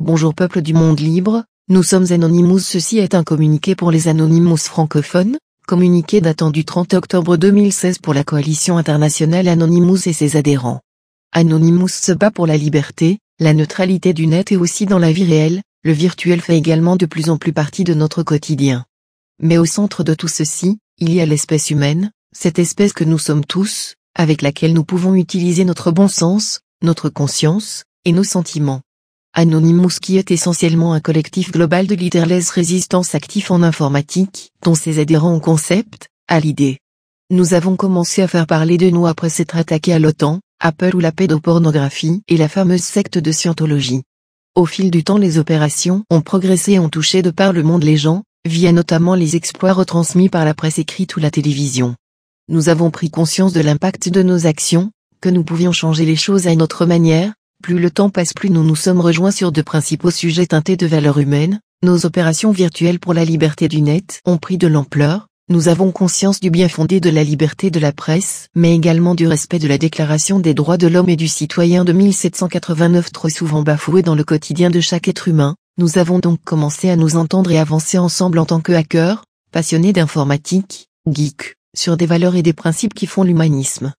Bonjour peuple du monde libre, nous sommes Anonymous. Ceci est un communiqué pour les Anonymous francophones, communiqué datant du 30 octobre 2016 pour la coalition internationale Anonymous et ses adhérents. Anonymous se bat pour la liberté, la neutralité du net et aussi dans la vie réelle, le virtuel fait également de plus en plus partie de notre quotidien. Mais au centre de tout ceci, il y a l'espèce humaine, cette espèce que nous sommes tous, avec laquelle nous pouvons utiliser notre bon sens, notre conscience, et nos sentiments. Anonymous qui est essentiellement un collectif global de leaderless résistance actifs en informatique, dont ses adhérents ont concept, à l'idée. Nous avons commencé à faire parler de nous après s'être attaqués à l'OTAN, Apple ou la pédopornographie et la fameuse secte de Scientologie. Au fil du temps les opérations ont progressé et ont touché de par le monde les gens, via notamment les exploits retransmis par la presse écrite ou la télévision. Nous avons pris conscience de l'impact de nos actions, que nous pouvions changer les choses à notre manière. Plus le temps passe, plus nous nous sommes rejoints sur de principaux sujets teintés de valeurs humaines. Nos opérations virtuelles pour la liberté du net ont pris de l'ampleur. Nous avons conscience du bien fondé de la liberté de la presse, mais également du respect de la Déclaration des droits de l'homme et du citoyen de 1789 trop souvent bafouée dans le quotidien de chaque être humain. Nous avons donc commencé à nous entendre et avancer ensemble en tant que hackers, passionnés d'informatique, geeks, sur des valeurs et des principes qui font l'humanisme.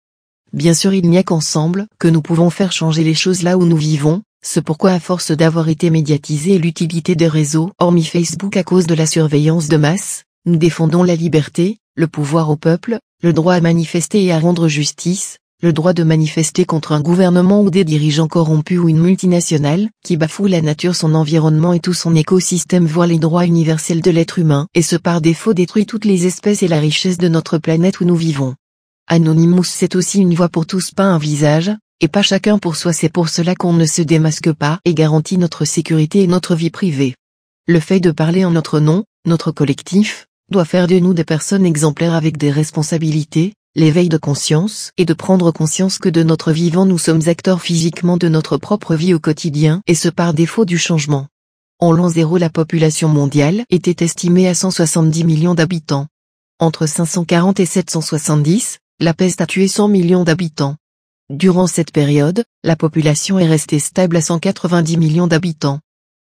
Bien sûr, il n'y a qu'ensemble que nous pouvons faire changer les choses là où nous vivons, c'est pourquoi à force d'avoir été médiatisés et l'utilité des réseaux, hormis Facebook à cause de la surveillance de masse, nous défendons la liberté, le pouvoir au peuple, le droit à manifester et à rendre justice, le droit de manifester contre un gouvernement ou des dirigeants corrompus ou une multinationale qui bafoue la nature, son environnement et tout son écosystème, voire les droits universels de l'être humain et ce par défaut détruit toutes les espèces et la richesse de notre planète où nous vivons. Anonymous c'est aussi une voix pour tous, pas un visage, et pas chacun pour soi. C'est pour cela qu'on ne se démasque pas et garantit notre sécurité et notre vie privée. Le fait de parler en notre nom, notre collectif, doit faire de nous des personnes exemplaires avec des responsabilités, l'éveil de conscience et de prendre conscience que de notre vivant nous sommes acteurs physiquement de notre propre vie au quotidien et ce par défaut du changement. En l'an 0 la population mondiale était estimée à 170 millions d'habitants. Entre 540 et 770, la peste a tué 100 millions d'habitants. Durant cette période, la population est restée stable à 190 millions d'habitants.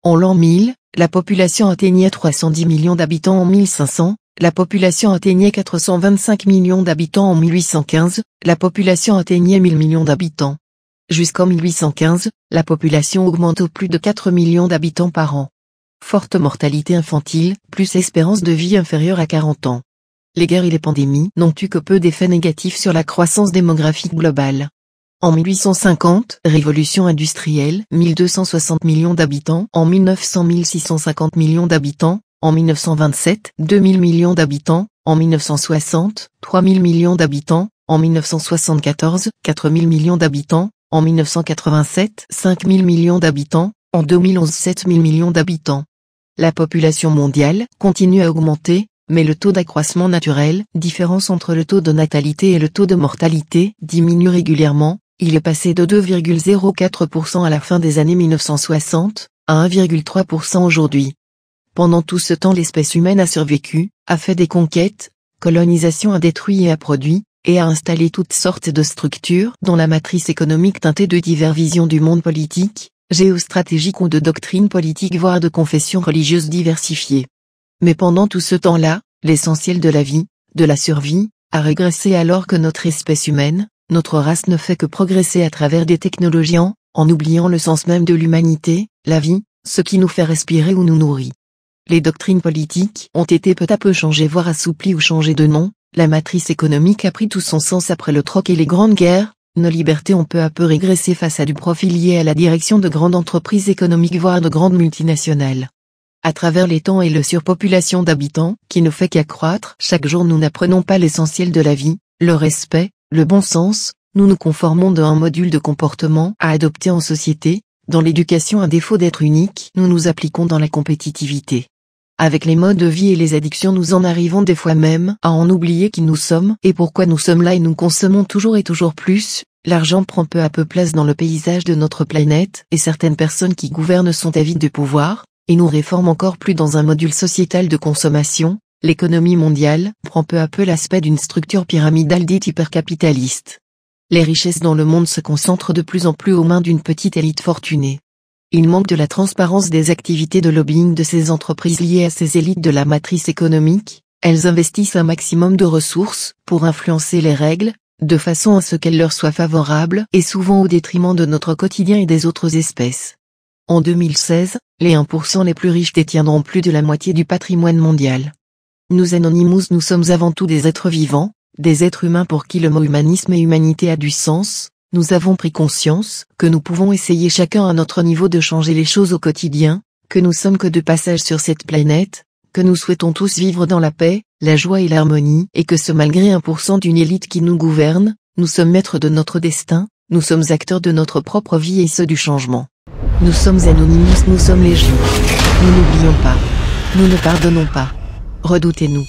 En l'an 1000, la population atteignait 310 millions d'habitants. En 1500, la population atteignait 425 millions d'habitants. En 1815, la population atteignait 1000 millions d'habitants. Jusqu'en 1815, la population augmente au plus de 4 millions d'habitants par an. Forte mortalité infantile, plus espérance de vie inférieure à 40 ans. Les guerres et les pandémies n'ont eu que peu d'effets négatifs sur la croissance démographique globale. En 1850, révolution industrielle, 1260 millions d'habitants. En 1900, 1650 millions d'habitants. En 1927, 2000 millions d'habitants. En 1960, 3000 millions d'habitants. En 1974, 4000 millions d'habitants. En 1987, 5000 millions d'habitants. En 2011, 7000 millions d'habitants. La population mondiale continue à augmenter. Mais le taux d'accroissement naturel, différence entre le taux de natalité et le taux de mortalité, diminue régulièrement. Il est passé de 2,04% à la fin des années 1960, à 1,3% aujourd'hui. Pendant tout ce temps l'espèce humaine a survécu, a fait des conquêtes, colonisation a détruit et a produit, et a installé toutes sortes de structures dont la matrice économique teintée de diverses visions du monde politique, géostratégique ou de doctrines politiques voire de confessions religieuses diversifiées. Mais pendant tout ce temps-là, l'essentiel de la vie, de la survie, a régressé alors que notre espèce humaine, notre race ne fait que progresser à travers des technologies en oubliant le sens même de l'humanité, la vie, ce qui nous fait respirer ou nous nourrit. Les doctrines politiques ont été peu à peu changées voire assouplies ou changées de nom, la matrice économique a pris tout son sens après le troc et les grandes guerres, nos libertés ont peu à peu régressé face à du profit lié à la direction de grandes entreprises économiques voire de grandes multinationales. À travers les temps et la surpopulation d'habitants, qui ne fait qu'accroître, chaque jour nous n'apprenons pas l'essentiel de la vie, le respect, le bon sens, nous nous conformons d'un module de comportement à adopter en société, dans l'éducation à défaut d'être unique, nous nous appliquons dans la compétitivité. Avec les modes de vie et les addictions nous en arrivons des fois même à en oublier qui nous sommes et pourquoi nous sommes là et nous consommons toujours et toujours plus, l'argent prend peu à peu place dans le paysage de notre planète et certaines personnes qui gouvernent sont avides de pouvoir, et nous réforment encore plus dans un module sociétal de consommation, l'économie mondiale prend peu à peu l'aspect d'une structure pyramidale dite hypercapitaliste. Les richesses dans le monde se concentrent de plus en plus aux mains d'une petite élite fortunée. Il manque de la transparence des activités de lobbying de ces entreprises liées à ces élites de la matrice économique. Elles investissent un maximum de ressources pour influencer les règles, de façon à ce qu'elles leur soient favorables et souvent au détriment de notre quotidien et des autres espèces. En 2016, les 1% les plus riches détiendront plus de la moitié du patrimoine mondial. Nous Anonymous, nous sommes avant tout des êtres vivants, des êtres humains pour qui le mot humanisme et humanité a du sens. Nous avons pris conscience que nous pouvons essayer chacun à notre niveau de changer les choses au quotidien, que nous sommes que de passage sur cette planète, que nous souhaitons tous vivre dans la paix, la joie et l'harmonie, et que ce malgré 1% d'une élite qui nous gouverne, nous sommes maîtres de notre destin, nous sommes acteurs de notre propre vie et ceux du changement. Nous sommes Anonymous, nous sommes légion. Nous n'oublions pas. Nous ne pardonnons pas. Redoutez-nous.